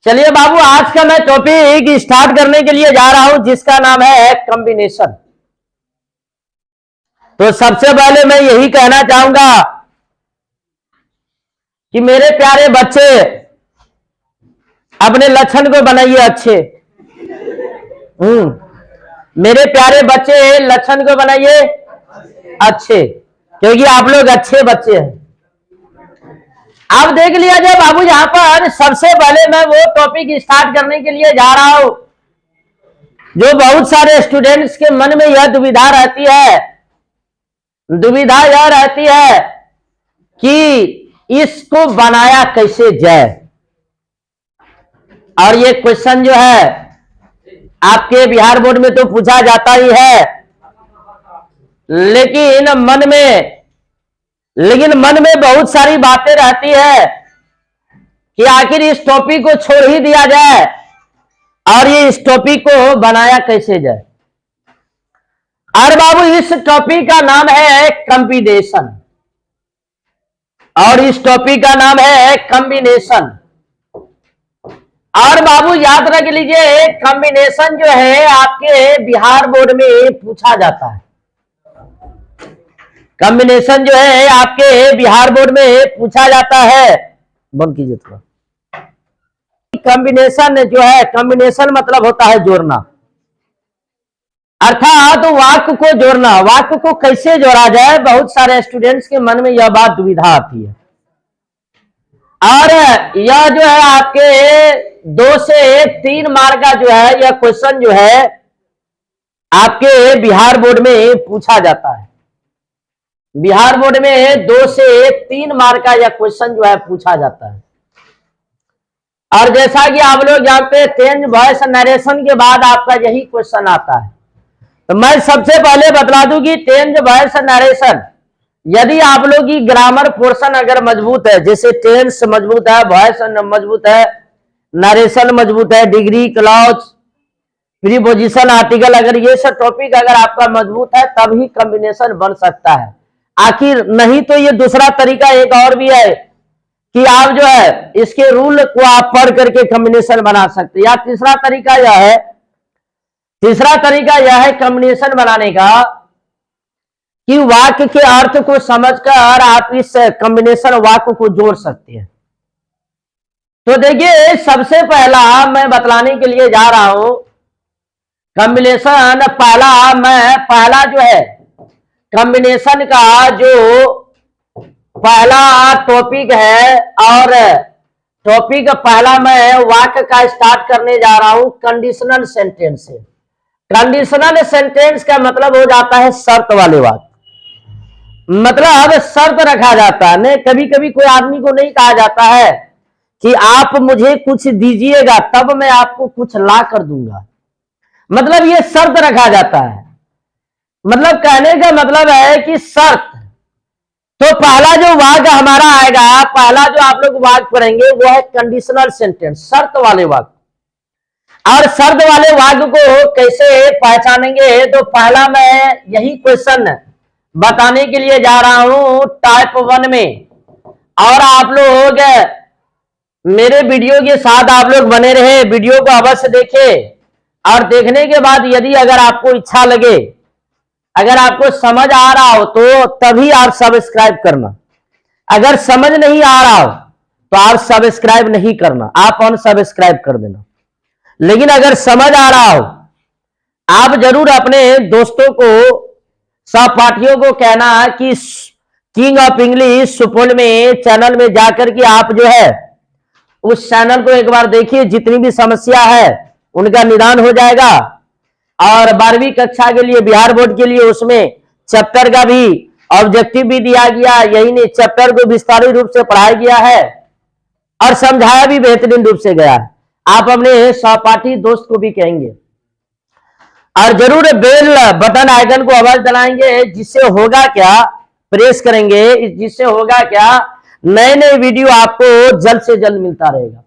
चलिए बाबू, आज का मैं टॉपिक स्टार्ट करने के लिए जा रहा हूं जिसका नाम है कॉम्बिनेशन। तो सबसे पहले मैं यही कहना चाहूंगा कि मेरे प्यारे बच्चे अपने लक्षण को बनाइए अच्छे। मेरे प्यारे बच्चे लक्षण को बनाइए अच्छे, क्योंकि आप लोग अच्छे बच्चे हैं। आप देख लिया जाए बाबू, यहां पर सबसे पहले मैं वो टॉपिक स्टार्ट करने के लिए जा रहा हूं जो बहुत सारे स्टूडेंट्स के मन में यह दुविधा रहती है। दुविधा यह रहती है कि इसको बनाया कैसे जाए। और ये क्वेश्चन जो है आपके बिहार बोर्ड में तो पूछा जाता ही है, लेकिन मन में बहुत सारी बातें रहती है कि आखिर इस टॉपिक को छोड़ ही दिया जाए और ये इस टॉपिक को बनाया कैसे जाए। और बाबू, इस टॉपिक का नाम है कॉम्बिनेशन, और इस टॉपिक का नाम है कॉम्बिनेशन। और बाबू याद रख लीजिए, कॉम्बिनेशन जो है आपके बिहार बोर्ड में पूछा जाता है। कॉम्बिनेशन जो है आपके बिहार बोर्ड में पूछा जाता है। बंद कीजिए थोड़ा। कॉम्बिनेशन जो है, कॉम्बिनेशन मतलब होता है जोड़ना, अर्थात वाक्य को जोड़ना। वाक्य को कैसे जोड़ा जाए, बहुत सारे स्टूडेंट्स के मन में यह बात दुविधा आती है। और यह जो है आपके 2 से 3 मार्क का जो है यह क्वेश्चन जो है आपके बिहार बोर्ड में पूछा जाता है। बिहार बोर्ड में 2 से 3 मार्क का यह क्वेश्चन जो है पूछा जाता है। और जैसा कि आप लोग जानते हैं, चेंज वॉइस नरेशन के बाद आपका यही क्वेश्चन आता है। तो मैं सबसे पहले बतला दूं कि चेंज वॉइस नरेशन, यदि आप लोग की ग्रामर पोर्शन अगर मजबूत है, जैसे टेंस मजबूत है, वॉइस मजबूत है, नरेशन मजबूत है, डिग्री, क्लॉज, प्रीपोजिशन, आर्टिकल, अगर ये सब टॉपिक अगर आपका मजबूत है तभी कॉम्बिनेशन बन सकता है। आखिर नहीं तो ये दूसरा तरीका एक और भी है कि आप जो है इसके रूल को आप पढ़ करके कॉम्बिनेशन बना सकते हैं। या तीसरा तरीका यह है कॉम्बिनेशन बनाने का कि वाक्य के अर्थ को समझकर आप इस कॉम्बिनेशन वाक्य को जोड़ सकते हैं। तो देखिए, सबसे पहला मैं बतलाने के लिए जा रहा हूं कॉम्बिनेशन। पहला जो है कॉम्बिनेशन का जो पहला टॉपिक है, और टॉपिक पहला मैं वाक्य का स्टार्ट करने जा रहा हूं कंडीशनल सेंटेंस से। कंडीशनल सेंटेंस का मतलब हो जाता है शर्त वाले वाक्य। मतलब शर्त रखा जाता है। नहीं, कभी कभी कोई आदमी को नहीं कहा जाता है कि आप मुझे कुछ दीजिएगा तब मैं आपको कुछ ला कर दूंगा। मतलब ये शर्त रखा जाता है। मतलब कहने का मतलब है कि शर्त। तो पहला जो वाक्य हमारा आएगा, पहला जो आप लोग वाक्य पढ़ेंगे वो है कंडीशनल सेंटेंस, शर्त वाले वाक्य। और शर्त वाले वाक्य को कैसे पहचानेंगे, तो पहला मैं यही क्वेश्चन बताने के लिए जा रहा हूं टाइप 1 में। और आप लोग मेरे वीडियो के साथ आप लोग बने रहे, वीडियो को अवश्य देखें। और देखने के बाद यदि अगर आपको इच्छा लगे, अगर आपको समझ आ रहा हो तो तभी आप सब्सक्राइब करना। अगर समझ नहीं आ रहा हो तो आप सब्सक्राइब नहीं करना, आप अनसब्सक्राइब कर देना। लेकिन अगर समझ आ रहा हो, आप जरूर अपने दोस्तों को, सहपाठियों को कहना कि किंग ऑफ इंग्लिश सुपौल में चैनल में जाकर के आप जो है उस चैनल को एक बार देखिए। जितनी भी समस्या है उनका निदान हो जाएगा। और 12वीं कक्षा के लिए, बिहार बोर्ड के लिए, उसमें चैप्टर का भी ऑब्जेक्टिव भी दिया गया। यही नहीं, चैप्टर को विस्तारित रूप से पढ़ाया गया है और समझाया भी बेहतरीन रूप से गया है। आप अपने सहपाठी दोस्त को भी कहेंगे। और जरूर बेल बटन आइकन को आवाज दलाएंगे, जिससे होगा क्या, प्रेस करेंगे, जिससे होगा क्या, नए नए वीडियो आपको जल्द से जल्द मिलता रहेगा।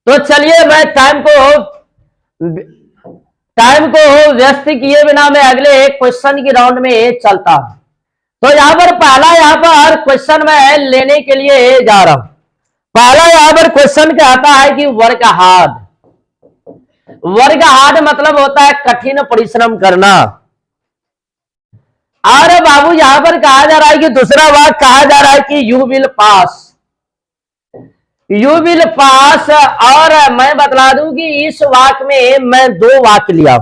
तो चलिए, मैं टाइम को व्यस्त किए बिना मैं अगले क्वेश्चन की राउंड में चलता हूं। तो यहां पर पहला क्वेश्चन मैं लेने के लिए जा रहा हूं। पहला यहां पर क्वेश्चन कहता है कि वर्क हार्ड। वर्क हार्ड मतलब होता है कठिन परिश्रम करना। और बाबू यहां पर कहा जा रहा है कि दूसरा वाक्य कहा जा रहा है कि you will pass. You will pass. और मैं बतला दूं कि इस वाक्य में मैं दो वाक्य लिया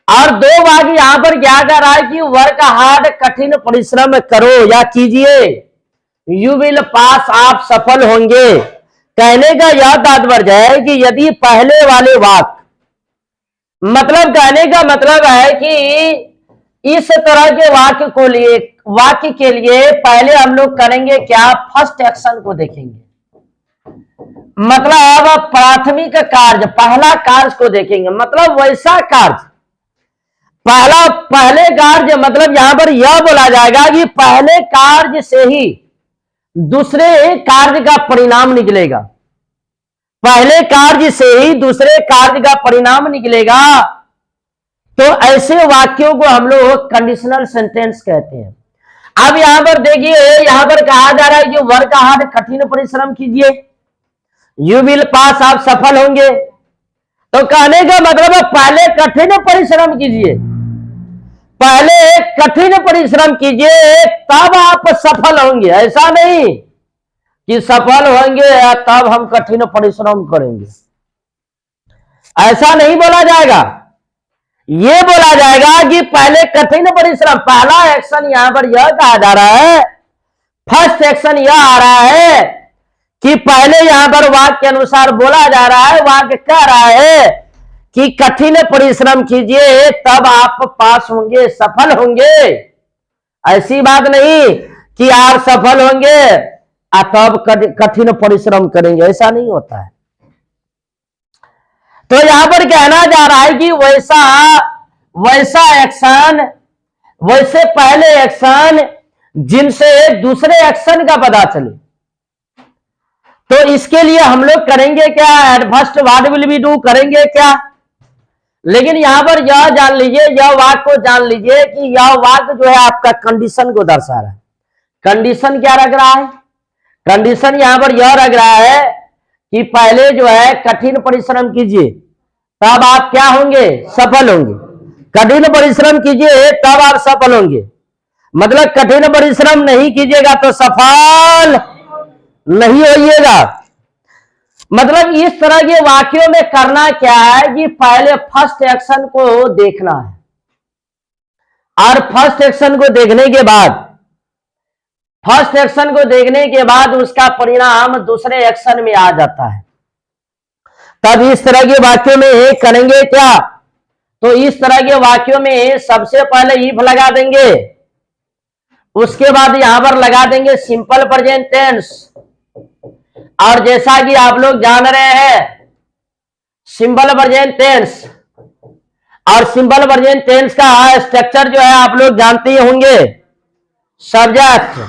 और दो वाक्य यहां पर क्या कर रहा है कि वर्क हार्ड कठिन परिश्रम करो या कीजिए, यू विल पास आप सफल होंगे। कहने का यह तात्पर्य है कि यदि पहले वाले वाक्य मतलब कहने का मतलब है कि इस तरह के वाक्य के लिए पहले हम लोग करेंगे क्या, फर्स्ट एक्शन को देखेंगे। मतलब प्राथमिक कार्य पहला कार्य को देखेंगे, मतलब वैसा कार्य पहले कार्य मतलब यहां पर यह बोला जाएगा कि पहले कार्य से ही दूसरे कार्य का परिणाम निकलेगा। पहले कार्य से ही दूसरे कार्य का परिणाम निकलेगा। तो ऐसे वाक्यों को हम लोग कंडीशनल सेंटेंस कहते हैं। अब यहां पर देखिए, यहां पर कहा जा रहा है कि वर्क हार्ड कठिन परिश्रम कीजिए, यू विल पास आप सफल होंगे। तो कहने का मतलब है पहले कठिन परिश्रम कीजिए, पहले कठिन परिश्रम कीजिए तब आप सफल होंगे। ऐसा नहीं कि सफल होंगे तब हम कठिन परिश्रम करेंगे, ऐसा नहीं बोला जाएगा। यह बोला जाएगा कि पहले कठिन परिश्रम, पहला एक्शन यहां पर यह कहा जा रहा है, फर्स्ट एक्शन यह आ रहा है कि पहले यहां पर वाक्य के अनुसार बोला जा रहा है, वाक्य कह रहा है कि कठिन परिश्रम कीजिए तब आप पास होंगे, सफल होंगे। ऐसी बात नहीं कि आप सफल होंगे तब कठिन परिश्रम करेंगे, ऐसा नहीं होता है। तो यहां पर कहना जा रहा है कि वैसा एक्शन, वैसे पहले एक्शन जिनसे दूसरे एक्शन का पता चले। तो इसके लिए हम लोग करेंगे क्या, at first what will we do करेंगे क्या। लेकिन यहां पर यह जान लीजिए, यह वाक्य को जान लीजिए कि यह वाक्य जो है आपका कंडीशन को दर्शा रहा है। कंडीशन क्या रख रहा है, कंडीशन यहां पर यह रख रहा है कि पहले जो है कठिन परिश्रम कीजिए तब आप क्या होंगे, सफल होंगे। कठिन परिश्रम कीजिए तब आप सफल होंगे, मतलब कठिन परिश्रम नहीं कीजिएगा तो सफल नहीं होइएगा। मतलब इस तरह के वाक्यों में करना क्या है कि पहले फर्स्ट एक्शन को देखना है और फर्स्ट एक्शन को देखने के बाद उसका परिणाम दूसरे एक्शन में आ जाता है। तब इस तरह के वाक्यों में करेंगे क्या, तो इस तरह के वाक्यों में सबसे पहले इफ लगा देंगे, उसके बाद यहां पर लगा देंगे सिंपल प्रेजेंट टेंस। और जैसा कि आप लोग जान रहे हैं सिंपल प्रेजेंट टेंस और सिंपल प्रेजेंट टेंस का स्ट्रक्चर जो है आप लोग जानते ही होंगे, सब्जेक्ट।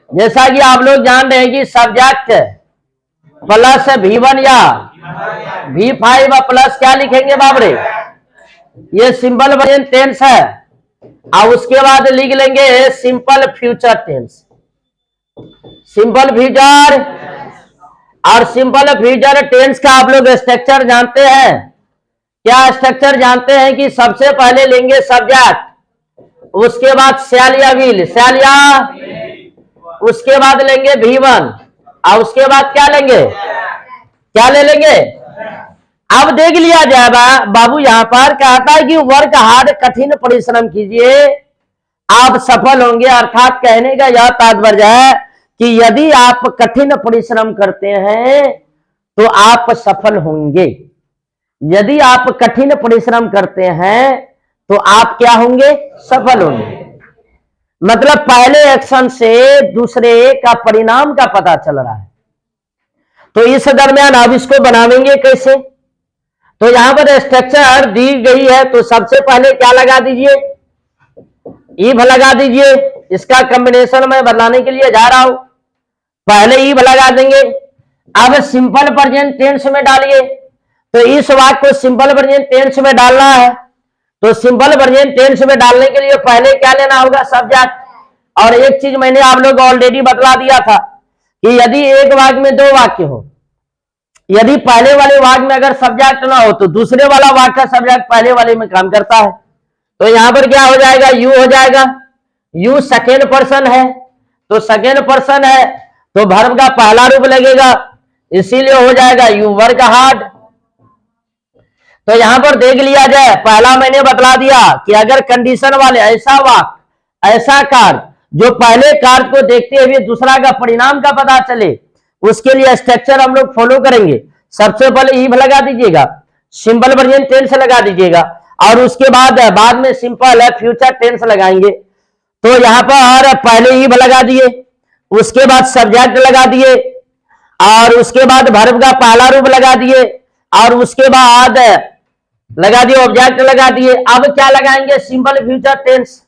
जैसा कि आप लोग जान रहे हैं कि सब्जेक्ट प्लस V1 या V5 प्लस क्या लिखेंगे बाबरे, ये सिंपल प्रेजेंट टेंस है। और उसके बाद लिख लेंगे simple future tense, simple future. और सिंपल फ्यूचर टेंस का आप लोग स्ट्रक्चर जानते हैं, क्या स्ट्रक्चर जानते हैं कि सबसे पहले लेंगे सब्जेक्ट, उसके बाद शैल या विल, शैल या, उसके बाद लेंगे V1 और उसके बाद क्या लेंगे, क्या ले लेंगे। अब देख लिया जाए बाबू, यहां पर कहता है कि वर्क हार्ड कठिन परिश्रम कीजिए आप सफल होंगे। अर्थात कहने का यह तात्पर्य है कि यदि आप कठिन परिश्रम करते हैं तो आप सफल होंगे। यदि आप कठिन परिश्रम करते हैं तो आप क्या होंगे, सफल होंगे। मतलब पहले एक्शन से दूसरे का परिणाम का पता चल रहा है। तो इस दरमियान अब इसको बनावेंगे कैसे, तो यहां पर स्ट्रक्चर दी गई है तो सबसे पहले क्या लगा दीजिए, ईव लगा दीजिए। इसका कॉम्बिनेशन मैं बताने के लिए जा रहा हूं, पहले ईव लगा देंगे। अब सिंपल प्रेजेंट टेंस में डालिए, तो इस वाक्य को सिंपल प्रेजेंट टेंस में डालना है। तो सिंपल प्रेजेंट टेंस में डालने के लिए पहले क्या लेना होगा, सब्जेक्ट। और एक चीज मैंने आप लोग ऑलरेडी बतला दिया था कि यदि एक वाक्य में दो वाक्य हो, यदि पहले वाले वाक्य में अगर सब्जेक्ट ना हो तो दूसरे वाला वाक्य का सब्जेक्ट पहले वाले में काम करता है। तो यहां पर क्या हो जाएगा, यू हो जाएगा। यू सेकेंड पर्सन है, तो सेकेंड पर्सन है तो वर्ब का पहला रूप लगेगा, इसीलिए हो जाएगा यू वर्क हार्ड। तो यहां पर देख लिया जाए, पहला मैंने बतला दिया कि अगर कंडीशन वाले ऐसा वाक्य, ऐसा कार्य जो पहले कार्य को देखते हुए दूसरा का परिणाम का पता चले, उसके लिए स्ट्रक्चर हम लोग फॉलो करेंगे। सबसे पहले ईव लगा दीजिएगा, सिंपल प्रेजेंट टेंस लगा दीजिएगा, और उसके बाद में सिंपल है फ्यूचर टेंस लगाएंगे। तो यहां पर पहले ईव लगा दिए, उसके बाद सब्जेक्ट लगा दिए, और उसके बाद वर्ब का पहला रूप लगा दिए, और उसके बाद लगा दिए ऑब्जेक्ट लगा दिए। अब क्या लगाएंगे, सिंपल फ्यूचर टेंस।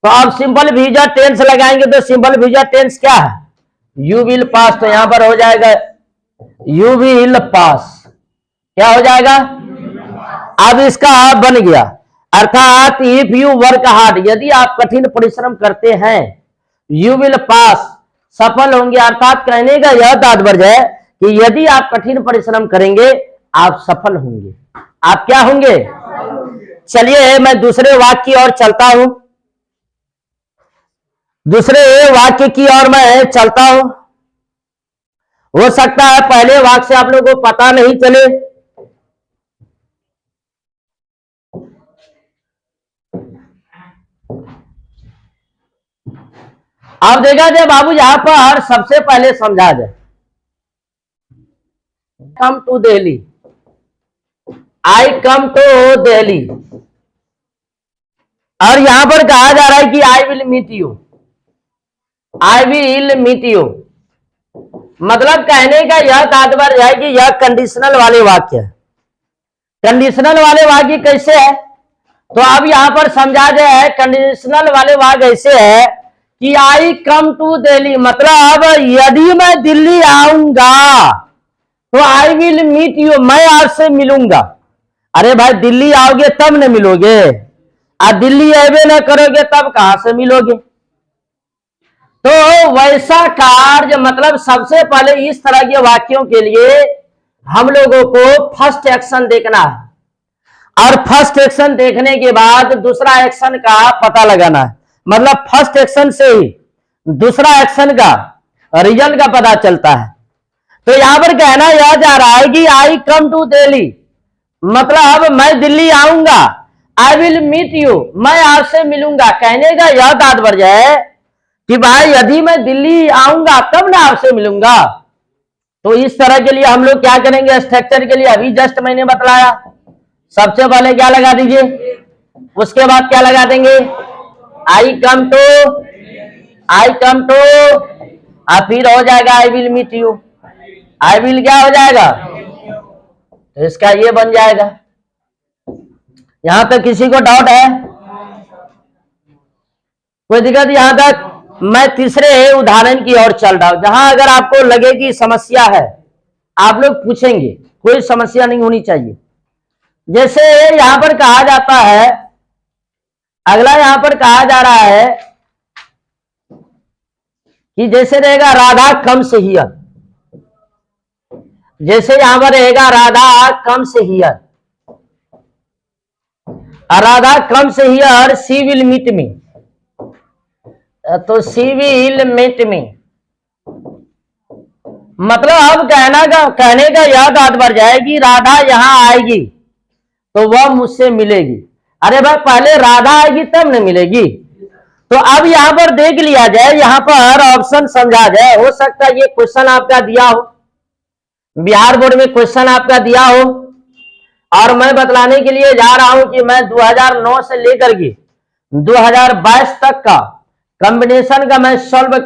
तो अब सिंपल फ्यूचर टेंस लगाएंगे तो सिंपल फ्यूचर टेंस क्या है, यू विल पास। तो यहां पर हो जाएगा यू विल पास, क्या हो जाएगा, अब इसका बन गया। अर्थात इफ यू वर्क हार्ड, यदि आप कठिन परिश्रम करते हैं, यू विल पास, सफल होंगे। अर्थात कहने का यह तात्पर्य है कि यदि आप कठिन परिश्रम करेंगे आप सफल होंगे। आप क्या होंगे, चलिए मैं दूसरे वाक्य की ओर चलता हूं, दूसरे वाक्य की ओर मैं चलता हूं। हो सकता है पहले वाक्य से आप लोगों को पता नहीं चले। अब देखा जाए बाबू, यहां पर सबसे पहले समझा जाए, come to Delhi, I come to Delhi, और यहां पर कहा जा रहा है कि I will meet you, I will meet you. मतलब कहने का यह तात्पर्य है कि यह कंडीशनल वाले वाक्य है। कंडीशनल वाले वाक्य कैसे है, तो अब यहां पर समझा जाए, कंडीशनल वाले वाक्य ऐसे है कि आई कम टू दिल्ली, मतलब यदि मैं दिल्ली आऊंगा तो आई विल मीट यू, मैं आपसे मिलूंगा। अरे भाई दिल्ली आओगे तब न मिलोगे, और दिल्ली आवे न करोगे तब कहां से मिलोगे। तो वैसा कार्य, मतलब सबसे पहले इस तरह के वाक्यों के लिए हम लोगों को फर्स्ट एक्शन देखना है, और फर्स्ट एक्शन देखने के बाद दूसरा एक्शन का पता लगाना है। मतलब फर्स्ट एक्शन से ही दूसरा एक्शन का रिजल्ट का पता चलता है। तो यहां पर कहना यह जा रहा है कि आई कम टू दिल्ली, मतलब मैं दिल्ली आऊंगा, आई विल मीट यू, मैं आपसे मिलूंगा। कहने का यह तात्पर्य है कि भाई यदि मैं दिल्ली आऊंगा तब ना आपसे मिलूंगा। तो इस तरह के लिए हम लोग क्या करेंगे, स्ट्रक्चर के लिए अभी जस्ट मैंने बतलाया। सबसे पहले क्या लगा दीजिए, उसके बाद क्या लगा देंगे, आई come to, I come to, और फिर हो जाएगा I will meet you. I will क्या हो जाएगा, तो इसका ये बन जाएगा। यहां तक किसी को डाउट है, कोई दिक्कत? यहां तक मैं तीसरे उदाहरण की ओर चल रहा हूं, जहां अगर आपको लगे कि समस्या है आप लोग पूछेंगे, कोई समस्या नहीं होनी चाहिए। जैसे यहां पर कहा जाता है, अगला यहां पर कहा जा रहा है कि जैसे रहेगा राधा कम्स हियर, जैसे यहां पर रहेगा Radha comes here, Radha comes here she will meet me, तो शी विल मीट मी, मतलब अब कहने का यह तात्पर्य है कि राधा यहां आएगी तो वह मुझसे मिलेगी। अरे भाई पहले राधा आएगी तब न मिलेगी। तो अब यहां पर देख लिया जाए, यहां पर ऑप्शन समझा जाए। हो सकता है ये क्वेश्चन आपका दिया हो, बिहार बोर्ड में क्वेश्चन आपका दिया हो, और मैं बतलाने के लिए जा रहा हूं कि मैं 2009 से लेकर के 2022 तक का कॉम्बिनेशन का मैं सॉल्व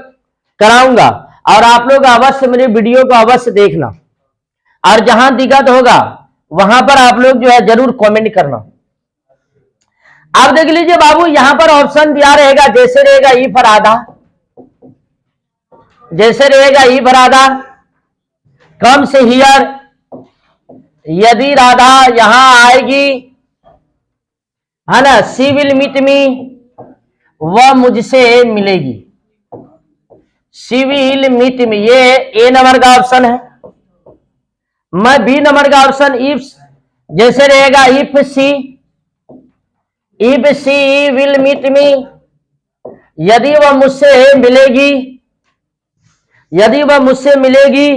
कराऊंगा, और आप लोग अवश्य मेरे वीडियो को अवश्य देखना, और जहां दिक्कत होगा वहां पर आप लोग जो है जरूर कमेंट करना। आप देख लीजिए बाबू, यहां पर ऑप्शन दिया रहेगा, जैसे रहेगा इफ राधा, जैसे रहेगा इफ राधा कम्स हियर, यदि राधा यहां आएगी, है ना, शी विल मीट मी, वह मुझसे मिलेगी। शी विल मीट मी, ये ए नंबर का ऑप्शन है। मैं बी नंबर का ऑप्शन इफ जैसे रहेगा if she will meet me, यदि वह मुझसे मिलेगी, यदि वह मुझसे मिलेगी।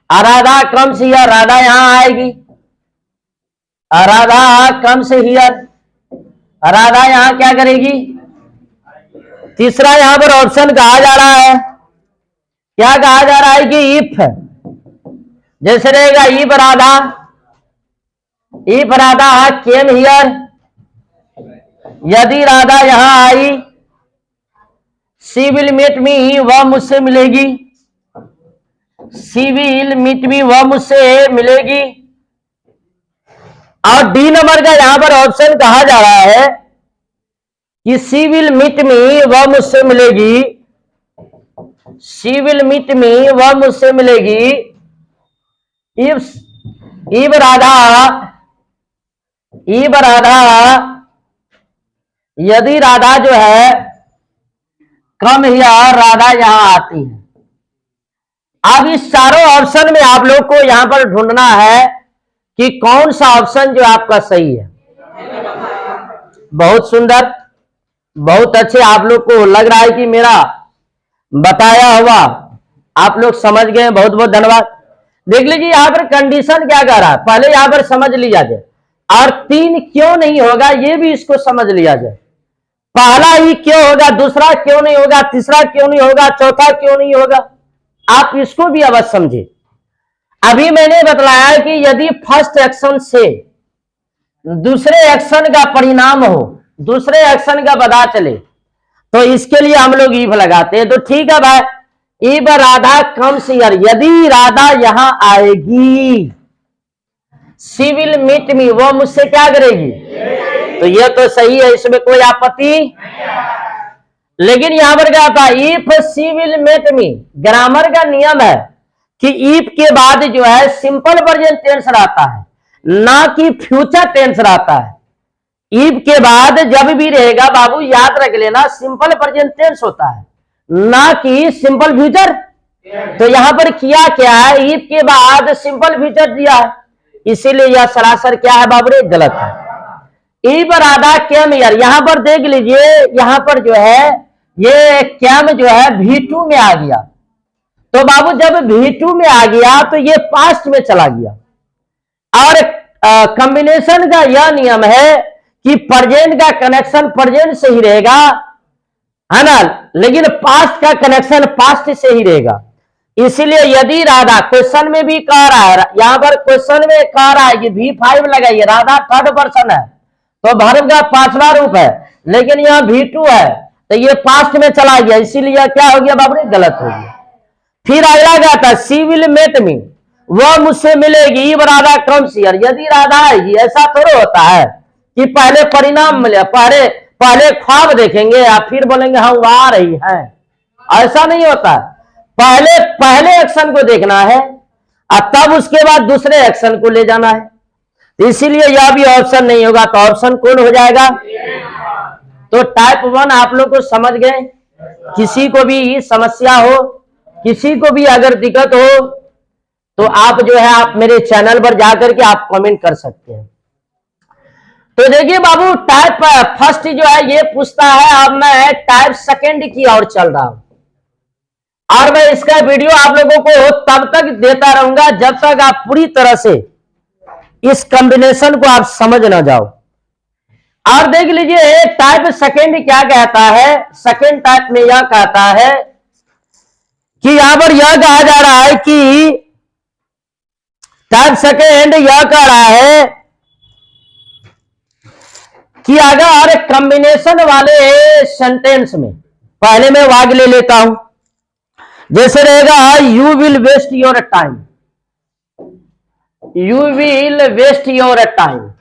राधा कम्स हियर, राधा यहां आएगी, राधा कम्स हियर, राधा यहां क्या करेगी। तीसरा यहां पर ऑप्शन कहा जा रहा है, क्या कहा जा रहा है कि इफ जैसे रहेगा इफ राधा केम हियर, यदि राधा यहां आई। शी विल मीट मी, वह मुझसे मिलेगी, शी विल मीट मी, वह मुझसे मिलेगी। और डी नंबर का यहां पर ऑप्शन कहा जा रहा है कि शी विल मीट मी, वह मुझसे मिलेगी, शी विल मीट मी, वह मुझसे मिलेगी। इफ राधा, यदि राधा जो है कम हियर, राधा यहां आती है। अब इस चारों ऑप्शन में आप लोग को यहां पर ढूंढना है कि कौन सा ऑप्शन जो आपका सही है। बहुत सुंदर, बहुत अच्छे। आप लोग को लग रहा है कि मेरा बताया हुआ आप लोग समझ गए, बहुत बहुत धन्यवाद। देख लीजिए यहां पर कंडीशन क्या कह रहा है, पहले यहां पर समझ लिया जाए। और 3 क्यों नहीं होगा ये भी इसको समझ लिया जाए। पहला ही क्यों होगा, दूसरा क्यों नहीं होगा, तीसरा क्यों नहीं होगा, चौथा क्यों नहीं होगा, आप इसको भी अवश्य समझे। अभी मैंने बतलाया कि यदि फर्स्ट एक्शन से दूसरे एक्शन का परिणाम हो, दूसरे एक्शन का पता चले, तो इसके लिए हम लोग ईफ लगाते हैं। तो ठीक है भाई, इफ राधा कम्स हियर, यदि राधा यहां आएगी। शी विल मीट मी, वो मुझसे क्या करेगी। तो ये तो सही है, इसमें कोई आपत्ति। लेकिन यहां पर क्या था, if she will meet me, grammar का नियम है कि इफ के बाद जो है सिंपल प्रेजेंट टेंस रहता है, ना कि फ्यूचर टेंस रहता है। इफ के बाद जब भी रहेगा बाबू याद रख लेना सिंपल प्रेजेंट टेंस होता है, ना कि सिंपल फ्यूचर। तो यहां पर किया क्या है, इफ के बाद सिंपल फ्यूचर दिया है, इसीलिए यह सरासर क्या है बाबू रे, गलत है। इफ राधा केम हियर, यहां पर देख लीजिए, यहां पर जो है ये केम जो है V2 में आ गया। तो बाबू जब V2 में आ गया तो ये पास्ट में चला गया। और कॉम्बिनेशन का यह नियम है कि प्रेजेंट का कनेक्शन प्रेजेंट से ही रहेगा, है ना, लेकिन पास्ट का कनेक्शन पास्ट से ही रहेगा। इसीलिए यदि राधा, क्वेश्चन में भी कह रहा है, यहां पर क्वेश्चन में कह रहा है कि V5 लगाइए, राधा थर्ड पर्सन है तो वर्ब का 5वां रूप है, लेकिन यहां V2 है तो ये पास्ट में चला गया, इसीलिए क्या हो गया बाबू, गलत हो गया। फिर अगला क्या था, शी विल मीट मी, वह मुझसे मिलेगी। इफ राधा कम्स हियर, यदि राधा आएगी। ऐसा थोड़ा होता है कि पहले परिणाम मिले, पहले ख्वाब देखेंगे या फिर बोलेंगे हाँ वो आ रही है, ऐसा नहीं होता। पहले एक्शन को देखना है और तब उसके बाद दूसरे एक्शन को ले जाना है। इसीलिए यह भी ऑप्शन नहीं होगा, तो ऑप्शन कौन हो जाएगा। तो टाइप 1 आप लोग को समझ गए। किसी को भी समस्या हो, किसी को भी अगर दिक्कत हो तो आप जो है आप मेरे चैनल पर जाकर के आप कमेंट कर सकते हैं। तो देखिए बाबू, टाइप फर्स्ट जो है ये पूछता है। अब मैं टाइप सेकंड की ओर चल रहा हूं और मैं इसका वीडियो आप लोगों को तब तक देता रहूंगा जब तक आप पूरी तरह से इस कॉम्बिनेशन को आप समझ ना जाओ। और देख लीजिए टाइप सेकंड क्या कहता है। सेकंड टाइप में यह कहता है कि यहां पर यह कहा जा रहा है कि टाइप सेकंड यह कह रहा है कि अगर कॉम्बिनेशन वाले सेंटेंस में, पहले मैं वाक्य ले लेता हूं, जैसे रहेगा you will waste your time, you will waste your time,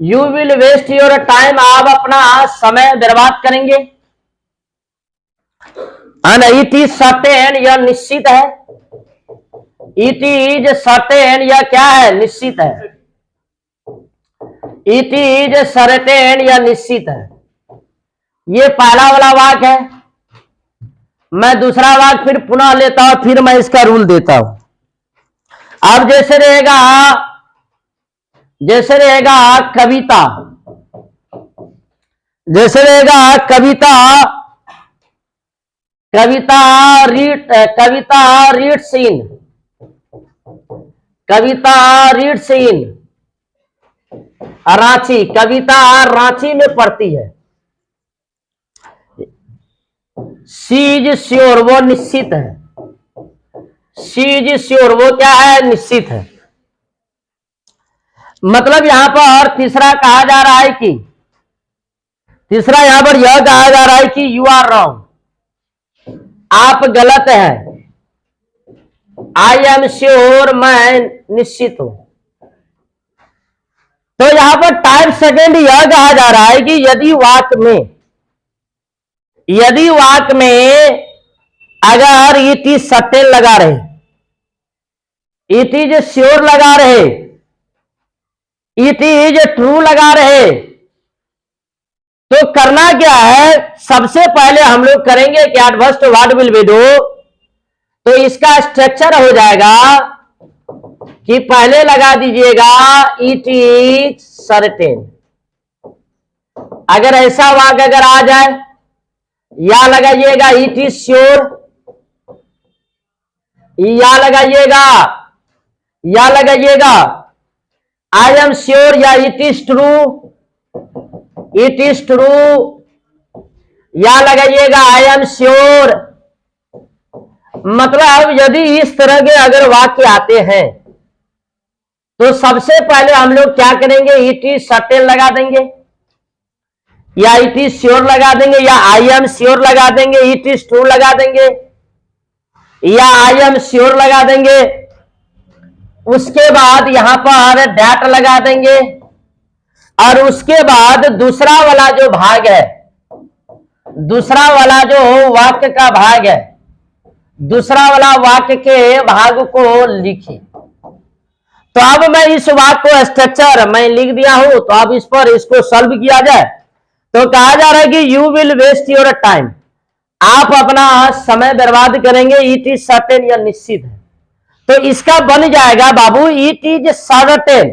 you will waste your time, आप अपना समय बर्बाद करेंगे। इट इज सर्टेन, यह निश्चित है। इट इज सर्टेन, यह क्या है, निश्चित है। इट इज सर्टेन, यह निश्चित है। ये पहला वाला वाक्य है। मैं दूसरा वाक्य फिर पुनः लेता हूं, फिर मैं इसका रूल देता हूं। अब जैसे रहेगा कविता, जैसे रहेगा Kavita reads in, Kavita reads in Ranchi, Kavita Ranchi में पढ़ती है। शी इज श्योर, वो निश्चित है। शी इज श्योर, वो क्या है, निश्चित है। मतलब यहां पर तीसरा कहा जा रहा है कि, तीसरा यहां पर यह कहा जा रहा है कि यू आर रॉन्ग, आप गलत हैं। आई एम श्योर, मैं निश्चित हूं। तो यहां पर टाइप सेकेंड यह कहा जा रहा है कि यदि वाक्य में अगर इट इज सर्टेन लगा रहे, इट इज श्योर लगा रहे, इट इज ट्रू लगा रहे, तो करना क्या है, सबसे पहले हम लोग करेंगे कि adverb what will be do. तो इसका स्ट्रक्चर हो जाएगा कि पहले लगा दीजिएगा इट इज सर्टेन। अगर ऐसा वाक्य अगर आ जाए, या लगाइएगा इट इज श्योर, या लगाइएगा आई एम श्योर, या इट इज ट्रू, या लगाइएगा आई एम श्योर। मतलब यदि इस तरह के अगर वाक्य आते हैं तो सबसे पहले हम लोग क्या करेंगे, इट इज सर्टेन लगा देंगे, या इट इज श्योर लगा देंगे, या आई एम श्योर लगा देंगे, इट इज ट्रू लगा देंगे, या आई एम श्योर लगा देंगे। उसके बाद यहां पर दैट लगा देंगे, और उसके बाद दूसरा वाला जो भाग है, दूसरा वाला जो वाक्य का भाग है, दूसरा वाला वाक्य के भाग को लिखिए। तो अब मैं इस वाक्य को स्ट्रक्चर मैं लिख दिया हूं, तो अब इस पर इसको सॉल्व किया जाए। तो कहा जा रहा है कि you will waste your time, आप अपना समय बर्बाद करेंगे। इट इज सर्टेन, यह निश्चित है। तो इसका बन जाएगा बाबू, it is certain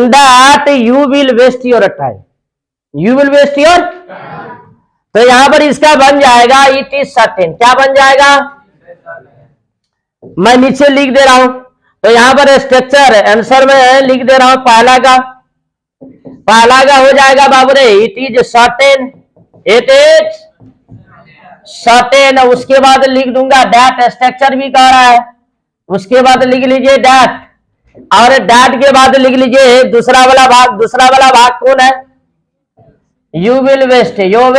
that you will waste your time, you will waste your. तो यहां पर इसका बन जाएगा इट इज सर्टेन, क्या बन जाएगा, मैं नीचे लिख दे रहा हूं। तो यहां पर स्ट्रक्चर आंसर में लिख दे रहा हूं, पहला का हो जाएगा बाबू रे it is certain, it is certain. उसके बाद लिख दूंगा दैट, स्ट्रक्चर भी कह रहा है। उसके बाद लिख लीजिए दैट, और दैट के बाद लिख लीजिए दूसरा वाला भाग कौन है, you will waste, you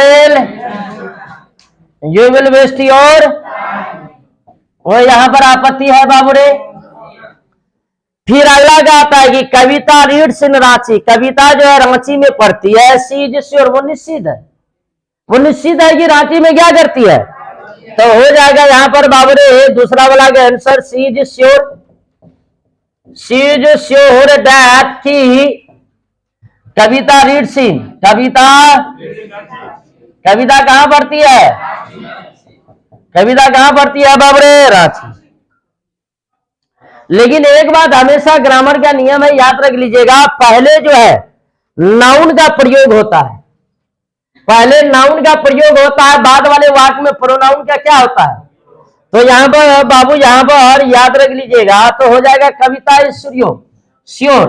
will waste your. वो यहां पर आपत्ति है बाबू रे। फिर अगला क्या आता है कि कविता रीड्स इन रांची, कविता जो है रांची में पढ़ती है। सी इज श्योर, वो निश्चित है, वो निश्चित है कि रांची में क्या करती है। तो हो जाएगा यहां पर बाबू रे दूसरा वाला का answer she is sure, she is sure that की कविता रीड्स इन, कविता कहां पढ़ती है, कविता कहां पढ़ती है बाबू रे, रांची। लेकिन एक बात हमेशा ग्रामर का नियम है, याद रख लीजिएगा, पहले जो है नाउन का प्रयोग होता है, पहले नाउन का प्रयोग होता है, बाद वाले वाक्य में प्रोनाउन का क्या होता है। तो यहां पर बाबू, यहां पर याद रख लीजिएगा, तो हो जाएगा कविता इज श्योर,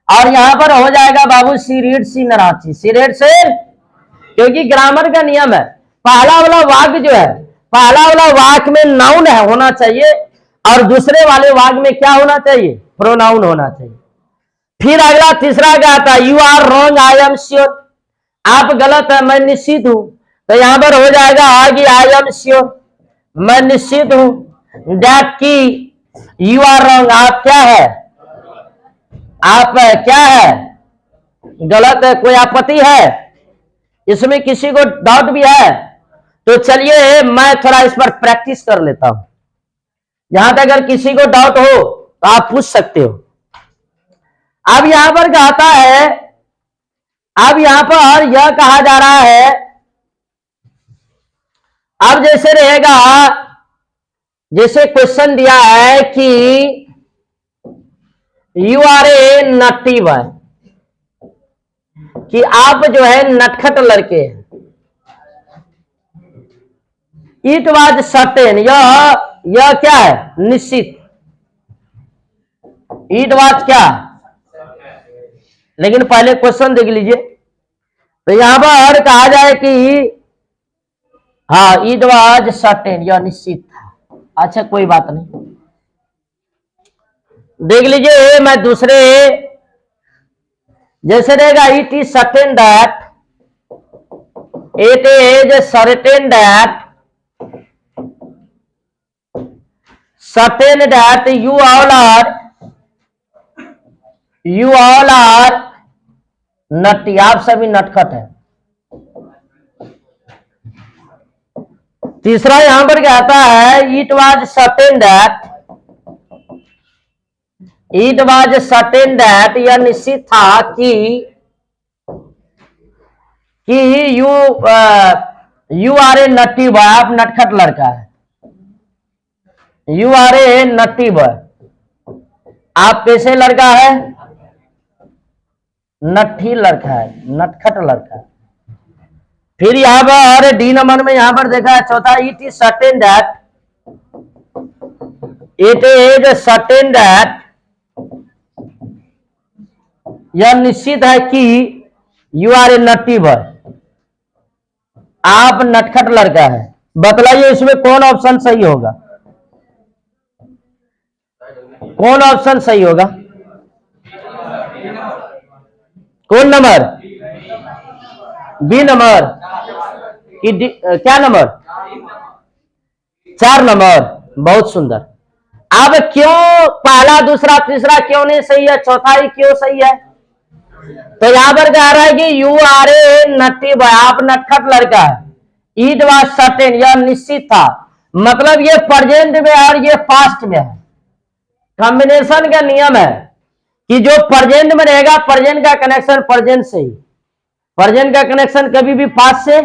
और यहां पर हो जाएगा बाबू C reads in Ranchi, C reads in, क्योंकि ग्रामर का नियम है पहला वाला वाक्य जो है, पहला वाला वाक्य में नाउन है होना चाहिए, और दूसरे वाले वाक्य में क्या होना चाहिए, प्रोनाउन होना चाहिए। फिर अगला तीसरा क्या आता है, you are wrong I am sure, आप गलत है मैं निश्चित हूं। तो यहां पर हो जाएगा कि आई एम श्योर, मैं निश्चित हूं, दैट की यू आर रॉन्ग, आप क्या है, आप क्या है, गलत है। कोई आपत्ति है इसमें, किसी को डाउट भी है? तो चलिए मैं थोड़ा इस पर प्रैक्टिस कर लेता हूं, यहां तक अगर किसी को डाउट हो तो आप पूछ सकते हो। अब यहां पर कहता है, अब यहां पर यह कहा जा रहा है, अब जैसे रहेगा, जैसे क्वेश्चन दिया है कि you are a naughty boy, कि आप जो है नटखट लड़के हैं। इट वाज सर्टेन, यह क्या है, निश्चित। इट वाज क्या, लेकिन पहले क्वेश्चन देख लीजिए। तो यहां पर कहा जाए कि हाँ, इट वाज सर्टेन, यह निश्चित था। अच्छा कोई बात नहीं, देख लीजिए। मैं दूसरे, जैसे रहेगा it is certain that, it is certain that, certain that you all are naughty, आप सभी नटखट है। तीसरा यहां पर क्या आता है, it was certain that, it was certain that, यह निश्चित था कि you are a naughty boy, आप नटखट लड़का है। You are a naughty boy, आप कैसे लड़का है, नट्ठी लड़का है, नटखट लड़का है। फिर यहां पर डी नंबर में यहां पर देखा है चौथा, it is certain that, it is certain that, यह निश्चित है कि you are a naughty boy, आप नटखट लड़का है। बतलाइए इसमें कौन ऑप्शन सही होगा, कौन ऑप्शन सही होगा, कौन नंबर, बी नंबर कि क्या नंबर, 4 नंबर। बहुत सुंदर। अब क्यों पहला दूसरा तीसरा क्यों नहीं सही है, चौथा ही क्यों सही है? तो यहां पर कह रहा है कि you are a naughty boy, आप नटखट लड़का है। इट वाज सर्टेन, यह निश्चित था, मतलब ये प्रेजेंट में और ये पास्ट में है। कॉम्बिनेशन का नियम है कि जो प्रेजेंट में रहेगा, प्रेजेंट का कनेक्शन प्रेजेंट से ही, प्रेजेंट का कनेक्शन कभी भी पास्ट से,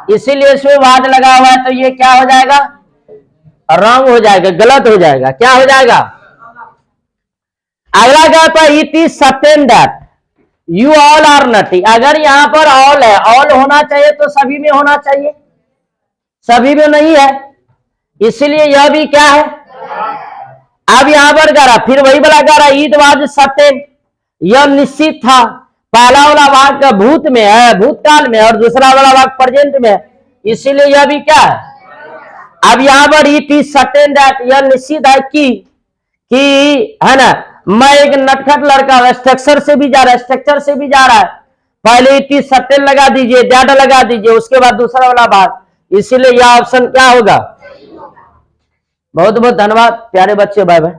इसीलिए इसमें वाद लगा हुआ है। तो ये क्या हो जाएगा, रॉन्ग हो जाएगा, गलत हो जाएगा। क्या हो जाएगा? अगला क्या था, it is certain that you all are naughty. अगर यहां पर ऑल है, ऑल होना चाहिए तो सभी में होना चाहिए, सभी में नहीं है, इसीलिए यह भी क्या है। अब यहां पर कह रहा, फिर वही वाला कह रहा, इट वाज सर्टेन, यह निश्चित था। पहला वाला भाग का भूत में है, भूतकाल में, और दूसरा वाला भाग प्रेजेंट में है, इसीलिए यह भी क्या है। अब यहां पर इट इज सर्टेन दैट, यह निश्चित है कि है ना, मैं एक नटखट लड़का, स्ट्रक्चर से भी जा रहा है, स्ट्रक्चर से भी जा रहा है। पहले इट इज सर्टेन लगा दीजिए, दैट लगा दीजिए, उसके बाद दूसरा वाला भाग, इसीलिए यह ऑप्शन क्या होगा। बहुत बहुत धन्यवाद प्यारे बच्चे, बाय बाय।